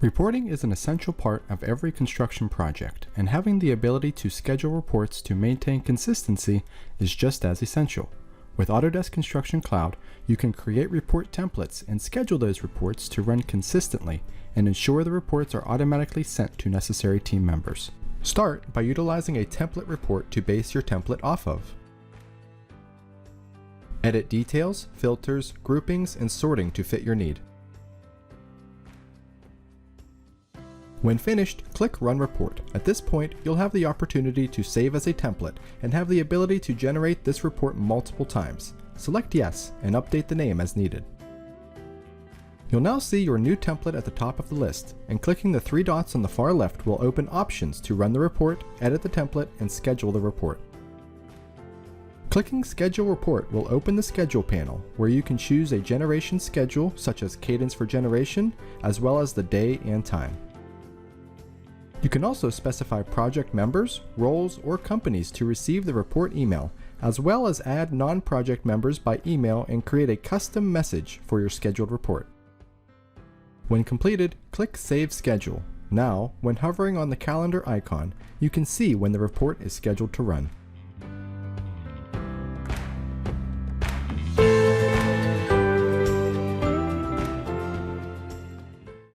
Reporting is an essential part of every construction project, and having the ability to schedule reports to maintain consistency is just as essential. With Autodesk Construction Cloud, you can create report templates and schedule those reports to run consistently and ensure the reports are automatically sent to necessary team members. Start by utilizing a template report to base your template off of. Edit details, filters, groupings, and sorting to fit your need. When finished, click Run Report. At this point, you'll have the opportunity to save as a template and have the ability to generate this report multiple times. Select Yes and update the name as needed. You'll now see your new template at the top of the list, and clicking the three dots on the far left will open options to run the report, edit the template, and schedule the report. Clicking Schedule Report will open the Schedule panel, where you can choose a generation schedule such as cadence for generation, as well as the day and time. You can also specify project members, roles, or companies to receive the report email, as well as add non-project members by email and create a custom message for your scheduled report. When completed, click Save Schedule. Now, when hovering on the calendar icon, you can see when the report is scheduled to run.